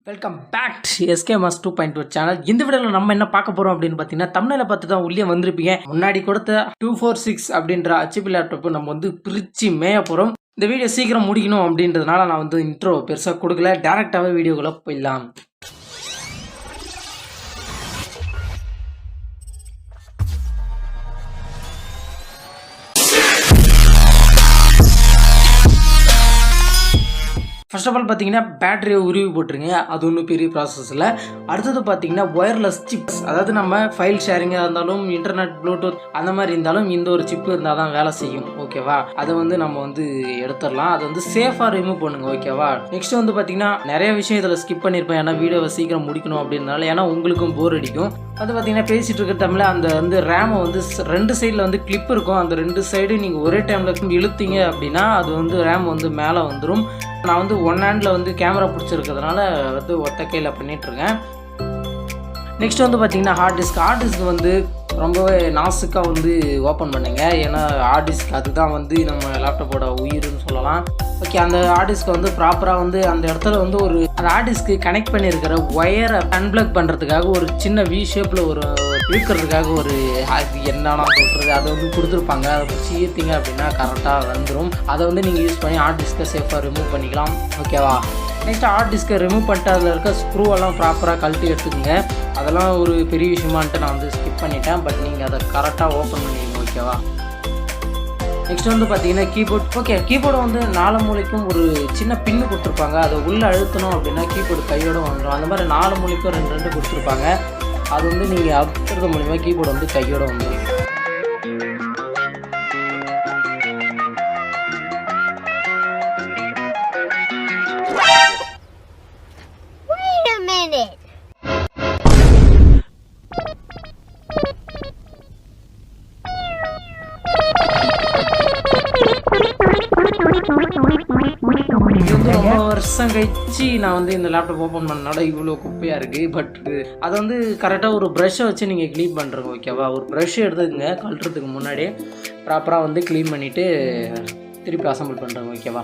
Welcome back S மாஸ் 2.2 channel. இந்த வீடியோவில் நம்ம என்ன பார்க்க போகிறோம் அப்படின்னு பார்த்தீங்கன்னா, தமிழில் பார்த்து தான் உள்ளே வந்திருப்பீங்க. முன்னாடி கொடுத்த 246 அப்படின்ற அச்சிபி லேப்டாப் நம்ம வந்து பிரித்து மேய போகிறோம். இந்த வீடியோ சீக்கிரம் முடிக்கணும் அப்படின்றதுனால நான் வந்து இன்ட்ரோ பெருசாக கொடுக்கல, டேரெக்டாகவே வீடியோக்குள்ளே போயிடலாம். ஃபர்ஸ்ட் ஆஃப் ஆல் பார்த்தீங்கன்னா பேட்டரியை உருவி போட்டுருங்க, அது ஒன்றும் பெரிய ப்ராசஸ் இல்லை. அடுத்தது பார்த்தீங்கன்னா ஒயர்லெஸ் சிப்ஸ், அதாவது நம்ம ஃபைல் ஷேரிங்காக இருந்தாலும் இன்டர்நெட் ப்ளூடூத் அந்த மாதிரி இருந்தாலும் இந்த ஒரு சிப்பு இருந்தால் தான் வேலை செய்யும். ஓகேவா, அதை வந்து நம்ம வந்து எடுத்துடலாம். அதை வந்து சேஃபாக ரிமூவ் பண்ணுங்க. ஓகேவா, நெக்ஸ்ட் வந்து பார்த்தீங்கன்னா நிறைய விஷயம் இதில் ஸ்கிப் பண்ணியிருப்பேன், ஏன்னா வீடியோவை சீக்கிரம் முடிக்கணும் அப்படின்னால, ஏன்னா உங்களுக்கும் போர் அடிக்கும். வந்து பார்த்தீங்கன்னா பேசிகிட்டு இருக்கிற டைமில் அந்த வந்து ரேமை வந்து ரெண்டு சைடில் வந்து கிளிப் இருக்கும், அந்த ரெண்டு சைடு நீங்கள் ஒரே டைமில் இழுத்தீங்க அப்படின்னா அது வந்து ரேம் வந்து மேலே வந்துடும். நான் வந்து ஒன் ஹேண்டில் வந்து கேமரா பிடிச்சிருக்கிறதுனால வந்து ஒத்த கையில் பண்ணிகிட்ருக்கேன். நெக்ஸ்ட் வந்து பார்த்தீங்கன்னா ஹார்ட் டிஸ்க் வந்து ரொம்பவே நாசுக்காக வந்து ஓப்பன் பண்ணுங்க, ஏன்னா ஹார்ட் டிஸ்க் அதுதான் வந்து நம்ம லேப்டாப்போட உயிர்னு சொல்லலாம். ஓகே, அந்த ஹார்ட் டிஸ்க்கை வந்து ப்ராப்பராக வந்து அந்த இடத்துல வந்து ஒரு அந்த ஹார்ட் டிஸ்க்கு கனெக்ட் பண்ணியிருக்கிற ஒயரை அன்பிளக் பண்ணுறதுக்காக ஒரு சின்ன வி ஷேப்பில் ஒரு இழுக்கிறதுக்காக ஒரு அது என்னன்னா சொல்கிறது அதை வந்து கொடுத்துருப்பாங்க. அதை பிடிச்சி ஈர்த்திங்க அப்படின்னா கரெக்டாக வந்துடும். அதை வந்து நீங்கள் யூஸ் பண்ணி ஹார்ட் டிஸ்க்கை சேஃபாக ரிமூவ் பண்ணிக்கலாம். ஓகேவா, நெக்ஸ்ட் ஹார்ட் டிஸ்க்கை ரிமூவ் பண்ணிட்டு அதில் இருக்க ஸ்க்ரூவெல்லாம் ப்ராப்பராக கழட்டி எடுத்துக்கோங்க. அதெல்லாம் ஒரு பெரிய விஷயமான்ட்டு நான் வந்து ஸ்கிப் பண்ணிட்டேன், பட் நீங்கள் அதை கரெக்டாக ஓப்பன் பண்ணிடுங்க. ஓகேவா, நெக்ஸ்ட் வந்து பார்த்தீங்கன்னா கீபோர்ட். ஓகே, கீபோர்டு வந்து 4 மூலைக்கும் ஒரு சின்ன பின்னு கொடுத்துருப்பாங்க, அதை உள்ளே அழுத்தணும் அப்படின்னா கீபோர்டு கையோடு வந்துடும். அந்த மாதிரி 4 மூலைக்கும் 2 கொடுத்துருப்பாங்க, அது வந்து நீங்கள் அழுத்துறது மூலிமா கீபோர்டு வந்து கையோடு வந்துடும். இது வந்து ரொம்ப வருஷம் கழிச்சு நான் வந்து இந்த லேப்டாப் ஓப்பன் பண்ணனால இவ்வளோ குப்பையாக இருக்குது. பட் அதை வந்து கரெக்டாக ஒரு ப்ரஷ்ஷை வச்சு நீங்கள் க்ளீன் பண்ணுறங்க. ஓகேவா, ஒரு ப்ரஷ் எடுத்துக்கங்க, கழட்டுறதுக்கு முன்னாடியே ப்ராப்பராக வந்து க்ளீன் பண்ணிவிட்டு திருப்பி அசம்பிள் பண்ணுறேங்க. ஓகேவா,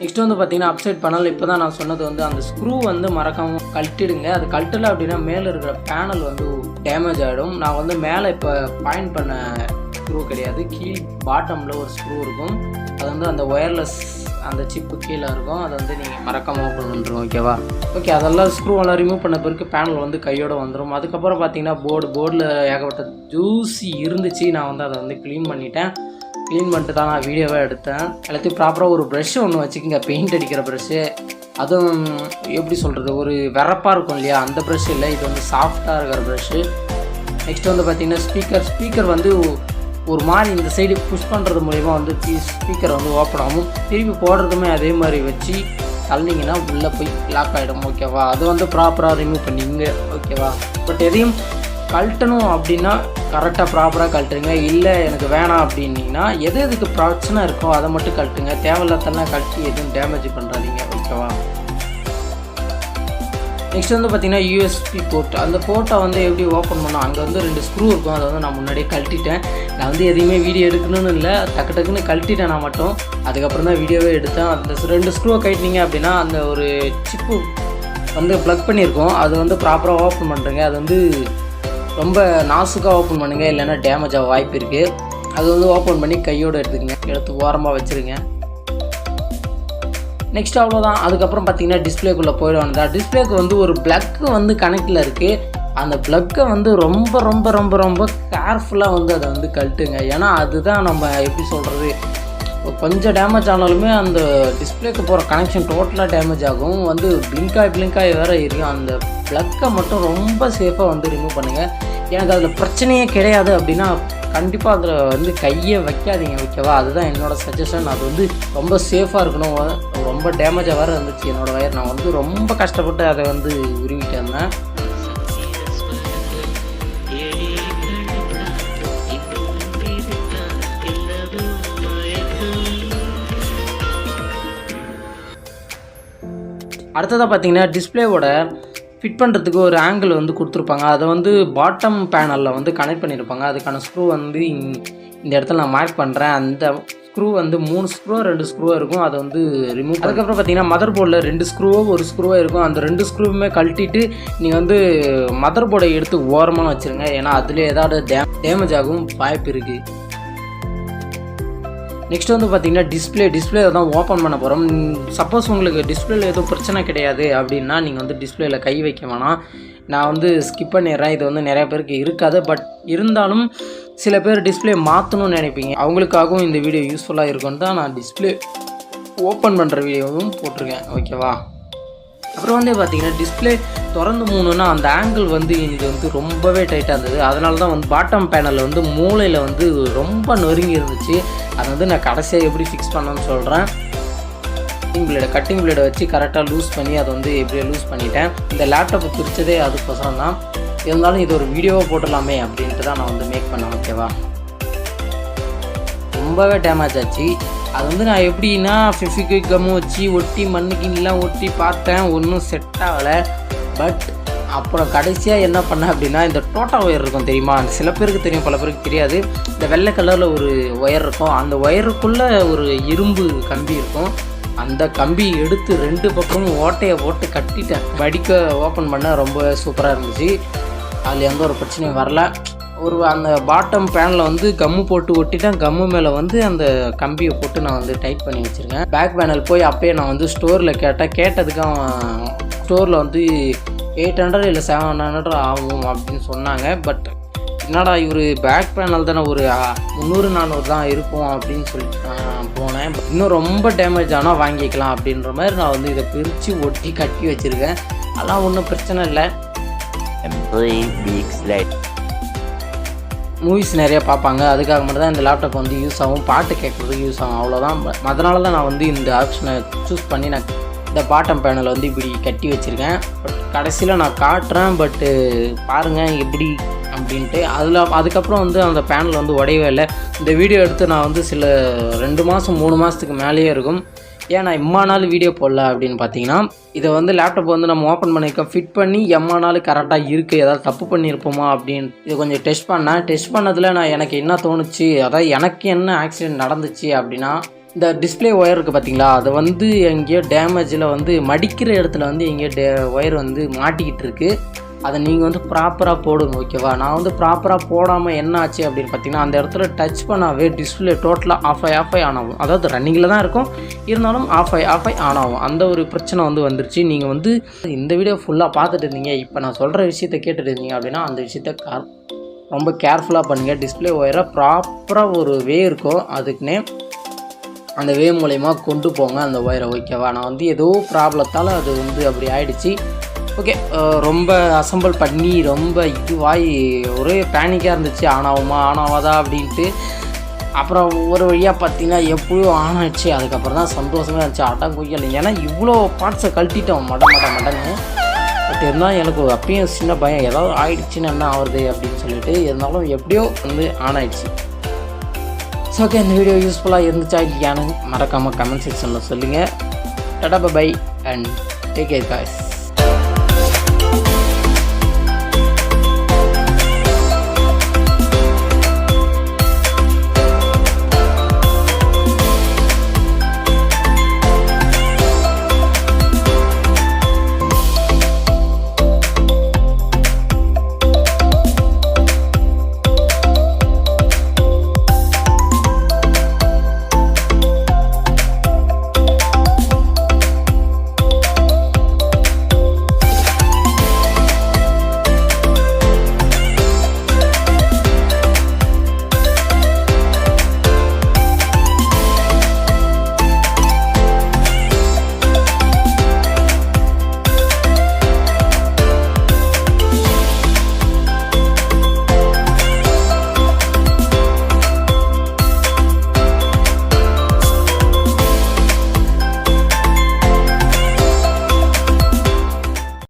நெக்ஸ்ட் வந்து பார்த்தீங்கன்னா அப்சைட் பண்ணல. இப்போ தான் நான் சொன்னது வந்து அந்த ஸ்க்ரூ வந்து மறக்காமல் கழட்டிடுங்க. அது கழட்டலை அப்படின்னா மேலே இருக்கிற பேனல் வந்து டேமேஜ் ஆகிடும். நான் வந்து மேலே இப்போ பாயிண்ட் பண்ண ஸ்க்ரூ கிடையாது, கீழ் பாட்டமில் ஒரு ஸ்க்ரூ இருக்கும், அது வந்து அந்த ஒயர்லெஸ் அந்த சிப்பு கீழே இருக்கும், அதை வந்து நீங்கள் மறக்காமல் ஓப்பன் பண்ணுறோம். ஓகேவா, ஓகே, அதெல்லாம் ஸ்க்ரூவெல்லாம் ரிமூவ் பண்ண பிறகு பேனல் வந்து கையோடு வந்துடும். அதுக்கப்புறம் பார்த்தீங்கன்னா போர்டில் ஏகப்பட்ட ஜூஸி இருந்துச்சு, நான் வந்து அதை வந்து க்ளீன் பண்ணிட்டேன். க்ளீன் பண்ணிட்டு தான் நான் வீடியோவே எடுத்தேன். எல்லாத்தையும் ப்ராப்பராக ஒரு ப்ரெஷ்ஷு ஒன்று வச்சுக்கோங்க, பெயிண்ட் அடிக்கிற ப்ரெஷ்ஷு. அதுவும் எப்படி சொல்கிறது, ஒரு வெறப்பாக இருக்கும் இல்லையா, அந்த ப்ரெஷ் இல்லை, இது வந்து சாஃப்டாக இருக்கிற ப்ரெஷ்ஷு. நெக்ஸ்ட் வந்து பார்த்திங்கன்னா ஸ்பீக்கர் வந்து ஒரு மாதிரி இந்த சைடு புஷ் பண்ணுறது மூலிமா வந்து ஸ்பீக்கரை வந்து ஓப்பன் ஆகும். திருப்பி போடுறதுமே அதே மாதிரி வச்சு தள்ளிங்கன்னா உள்ளே போய் லாக் ஆகிடும். ஓகேவா, அது வந்து ப்ராப்பராக ரிமூவ் பண்ணிங்க. ஓகேவா, பட் எதையும் கழட்டணும் அப்படின்னா கரெக்டாக ப்ராப்பராக கழட்டுங்க. இல்லை எனக்கு வேணாம் அப்படின்னிங்கன்னா எதுக்கு பிரச்சனை இருக்கோ அதை மட்டும் கழட்டுங்க, தேவையில்லாதெல்லாம் கழட்டி எதுவும் டேமேஜ் பண்ணுறாதீங்க. ஓகேவா, நெக்ஸ்ட் வந்து பார்த்திங்கன்னா யூஎஸ்பி போர்ட். அந்த போர்ட்டை வந்து எப்படி ஓப்பன் பண்ணோம், அங்கே வந்து 2 ஸ்க்ரூ இருக்கும், அதை வந்து நான் முன்னாடியே கழட்டிட்டேன். நான் வந்து எதையுமே வீடியோ எடுக்கணும்னு இல்லை, டக்குன்னு கழட்டிட்டேன் நான் மட்டும். அதுக்கப்புறம் தான் வீடியோவே எடுத்தேன். அந்த 2 ஸ்க்ரூவை கழட்டினீங்க அப்படின்னா அந்த ஒரு சிப்பு வந்து ப்ளக் பண்ணியிருக்கோம், அது வந்து ப்ராப்பராக ஓப்பன் பண்ணுறேங்க. அது வந்து ரொம்ப நாசுக்காக ஓப்பன் பண்ணுங்கள், இல்லைன்னா டேமேஜ் ஆக வாய்ப்பு இருக்குது. அது வந்து ஓப்பன் பண்ணி கையோடு எடுத்துக்கங்க, எடுத்து ஓரமாக வச்சுருங்க. நெக்ஸ்ட் அவ்வளோதான். அதுக்கப்புறம் பார்த்தீங்கன்னா டிஸ்பிளேக்குள்ளே போயிடுவாங்க. டிஸ்பிளேக்கு வந்து ஒரு ப்ளக்கு வந்து கனெக்டில் இருக்குது, அந்த ப்ளக்கை வந்து ரொம்ப ரொம்ப ரொம்ப ரொம்ப கேர்ஃபுல்லாக வந்து அதை வந்து கழட்டுங்க. ஏன்னா அதுதான் நம்ம எப்படி சொல்கிறது, கொஞ்சம் டேமேஜ் ஆனாலுமே அந்த டிஸ்பிளேக்கு போகிற கனெக்ஷன் டோட்டலாக டேமேஜ் ஆகும், வந்து பிளிங்காகி வேறு இருக்கும். அந்த ப்ளக்கை மட்டும் ரொம்ப சேஃபாக வந்து ரிமூவ் பண்ணுங்கள். எனக்கு அதில் பிரச்சனையே கிடையாது அப்படின்னா கண்டிப்பாக அதில் வந்து கையை வைக்காதீங்க. ஓகேவா, அதுதான் என்னோடய சஜஷன். அது வந்து ரொம்ப சேஃபாக இருக்கணும். ரொம்ப டேமேஜாக வேறு இருந்துச்சு என்னோடய வயர், நான் வந்து ரொம்ப கஷ்டப்பட்டு அதை வந்து உருவிட்டு இருந்தேன். அடுத்ததாக பார்த்தீங்கன்னா டிஸ்பிளேவோட ஃபிட் பண்ணுறதுக்கு ஒரு ஆங்கிள் வந்து கொடுத்துருப்பாங்க. அதை வந்து பாட்டம் பேனலில் வந்து கனெக்ட் பண்ணியிருப்பாங்க. அதுக்கான ஸ்க்ரூ வந்து இந்த இடத்துல நான் மார்க் பண்ணுறேன். அந்த ஸ்க்ரூ வந்து 3 ஸ்க்ரூ 2 ஸ்க்ரூவாக இருக்கும். அதை வந்து ரிமூவ். அதுக்கப்புறம் பார்த்தீங்கன்னா மதர் போர்டில் 2 ஸ்க்ரூவோ 1 ஸ்க்ரூவோ இருக்கும். அந்த 2 ஸ்க்ரூவுமே கழட்டிட்டு நீங்கள் வந்து மதர் போர்டை எடுத்து ஓரமாக வச்சுருங்க. ஏன்னா அதில் ஏதாவது டேமேஜ் ஆகும் வாய்ப்பு இருக்குது. நெக்ஸ்ட் வந்து பார்த்தீங்கன்னா டிஸ்பிளே தான் ஓப்பன் பண்ண போகிறோம். சப்போஸ் உங்களுக்கு டிஸ்பிளேல எதுவும் பிரச்சனை கிடையாது அப்படின்னா நீங்கள் வந்து டிஸ்பிளேல கை வைக்க வேணாம். நான் வந்து ஸ்கிப் பண்ணிடுறேன். இது வந்து நிறைய பேருக்கு இருக்காது. பட் இருந்தாலும் சில பேர் டிஸ்பிளே மாற்றணும்னு நினைப்பீங்க. அவங்களுக்காகவும் இந்த வீடியோ யூஸ்ஃபுல்லாக இருக்குன்னு தான் நான் டிஸ்பிளே ஓப்பன் பண்ணுற வீடியோவும் போட்டிருக்கேன். ஓகேவா? அப்புறம் வந்து பார்த்தீங்கன்னா டிஸ்பிளே திறந்து மூணுன்னா அந்த ஆங்கிள் வந்து இது வந்து ரொம்பவே டைட்டாக இருந்தது. அதனால தான் வந்து பாட்டம் பேனலில் வந்து மூளையில் வந்து ரொம்ப நொறுங்கி இருந்துச்சு. அதை வந்து நான் கடைசியாக எப்படி ஃபிக்ஸ் பண்ணணும்னு சொல்கிறேன். கட்டிங் பிளேடை வச்சு கரெக்டாக லூஸ் பண்ணி அதை வந்து எப்படியோ லூஸ் பண்ணிட்டேன். இந்த லேப்டாப்பை பிரித்ததே அதுக்கோசரம் தான். இருந்தாலும் இது ஒரு வீடியோவை போட்டலாமே அப்படின்ட்டு தான் நான் வந்து மேக் பண்ணேன். ஓகேவா? ரொம்பவே டேமேஜ் ஆச்சு. அது வந்து நான் எப்படின்னா ஃபெவிக்விக் கம்மு வச்சு ஒட்டி மண்ணுக்கின்லாம் ஒட்டி பார்த்தேன். ஒன்றும் செட் ஆகலை. பட் அப்புறம் கடைசியாக என்ன பண்ணேன் அப்படின்னா இந்த டோட்டா ஒயர் இருக்கும் தெரியுமா? சில பேருக்கு தெரியும், பல பேருக்கு தெரியாது. இந்த வெள்ளை கலரில் ஒரு ஒயர் இருக்கும். அந்த ஒயருக்குள்ளே ஒரு இரும்பு கம்பி இருக்கும். அந்த கம்பி எடுத்து 2 பக்கமும் ஓட்டையை போட்டு கட்டிட்டேன். வடிக்க ஓப்பன் பண்ண ரொம்ப சூப்பராக இருந்துச்சு. அதில் எந்த ஒரு பிரச்சனையும் வரல. அந்த பாட்டம் பேனில் வந்து கம்மு போட்டு ஒட்டிட்டேன். கம்மு மேலே வந்து அந்த கம்பியை போட்டு நான் வந்து டைட் பண்ணி வச்சுருக்கேன். பேக் பேனல் போய் அப்போயே நான் வந்து ஸ்டோரில் கேட்டதுக்கு ஸ்டோரில் வந்து 800 இல்லை 700 ஆகும் அப்படின்னு சொன்னாங்க. பட் என்னடா இவர் பேக் பேனல் தானே ஒரு 300-400 தான் இருக்கும் அப்படின்னு சொல்லிட்டு போனேன். இன்னும் ரொம்ப டேமேஜ் ஆனால் வாங்கிக்கலாம் அப்படின்ற மாதிரி நான் வந்து இதை பிரித்து ஒட்டி கட்டி வச்சுருக்கேன். அதெல்லாம் ஒன்றும் பிரச்சனை இல்லை. மூவிஸ் நிறையா பார்ப்பாங்க. அதுக்காக மட்டும் தான் இந்த லேப்டாப் வந்து யூஸ் ஆகும். பாட்டு கேட்குறதுக்கு யூஸ் ஆகும். அவ்வளோதான். அதனால தான் நான் வந்து இந்த ஆப்ஷனை சூஸ் பண்ணி நான் இந்த பாட்டம் பேனலை வந்து இப்படி கட்டி வச்சுருக்கேன். பட் கடைசியில் நான் காட்டுறேன். பட்டு பாருங்கள் எப்படி அப்படின்ட்டு. அதுக்கப்புறம் வந்து அந்த பேனல் வந்து உடையவே இல்லை. இந்த வீடியோ எடுத்து நான் வந்து சில 2 மாதம் 3 மாதத்துக்கு மேலேயே இருக்கும். ஏன் நான் எம்மா நாள் வீடியோ போடல அப்படின்னு பார்த்தீங்கன்னா, இதை வந்து லேப்டாப் வந்து நம்ம ஓப்பன் பண்ணியிருக்கோம். ஃபிட் பண்ணி எம்மா நாள் கரெக்டாக இருக்குது, ஏதாவது தப்பு பண்ணியிருப்போமா அப்படின்னு இதை கொஞ்சம் டெஸ்ட் பண்ணேன். டெஸ்ட் பண்ணதில் எனக்கு என்ன தோணுச்சு, அதாவது எனக்கு என்ன ஆக்சிடென்ட் நடந்துச்சு அப்படின்னா, இந்த டிஸ்பிளே ஒயர் இருக்குது பார்த்தீங்களா, அது வந்து எங்கேயோ டேமேஜில் வந்து மடிக்கிற இடத்துல வந்து எங்கேயோ ஒயர் வந்து மாட்டிக்கிட்டு இருக்குது. அதை நீங்கள் வந்து ப்ராப்பராக போடுங்க. ஓகேவா? நான் வந்து ப்ராப்பராக போடாமல் என்ன ஆச்சு அப்படின்னு பார்த்தீங்கன்னா, அந்த இடத்துல டச் பண்ணாவே டிஸ்பிளே டோட்டலாக ஆஃப் ஆகி ஆன் ஆகும். அதாவது ரன்னிங்கில் தான் இருக்கும், இருந்தாலும் ஆஃப் ஆகி ஆன் ஆகும். அந்த ஒரு பிரச்சனை வந்து வந்துருச்சு. நீங்கள் வந்து இந்த வீடியோ ஃபுல்லாக பார்த்துட்டு இருந்தீங்க, இப்போ நான் சொல்கிற விஷயத்தை கேட்டுட்டு இருந்தீங்க அப்படின்னா அந்த விஷயத்த ரொம்ப கேர்ஃபுல்லாக பண்ணுங்கள். டிஸ்பிளே ஒயரை ப்ராப்பராக ஒரு வே இருக்கும், அதுக்குன்னே அந்த வே மூலயமா கொண்டு போங்க அந்த ஒயரை. ஓகேவா? நான் வந்து ஏதோ ப்ராப்ளத்தால் அது வந்து அப்படி ஆகிடுச்சு. ஓகே, ரொம்ப அசம்பிள் பண்ணி ரொம்ப இதுவாகி ஒரே பேனிக்காக இருந்துச்சு. ஆனாவாதா அப்படின்ட்டு. அப்புறம் ஒரு வழியாக பார்த்தீங்கன்னா எப்படியோ ஆன் ஆகிடுச்சு. அதுக்கப்புறம் தான் சந்தோஷமே இருந்துச்சு. ஆட்டம் குய்யலை. ஏன்னா இவ்வளோ பார்ட்ஸை கழட்டிட்டோம் மடன்னு. பட் இருந்தாலும் எனக்கு அப்பயும் சின்ன பயம், ஏதாவது ஆயிடுச்சுன்னு என்ன ஆகுறது அப்படின்னு சொல்லிட்டு. இருந்தாலும் எப்படியோ வந்து ஆன் ஆகிடுச்சு. ஸோ ஓகே, இந்த வீடியோ யூஸ்ஃபுல்லாக இருந்துச்சா இல்லையானு மறக்காமல் கமெண்ட் செக்ஷனில் சொல்லுங்கள். டாடா bye and take care guys.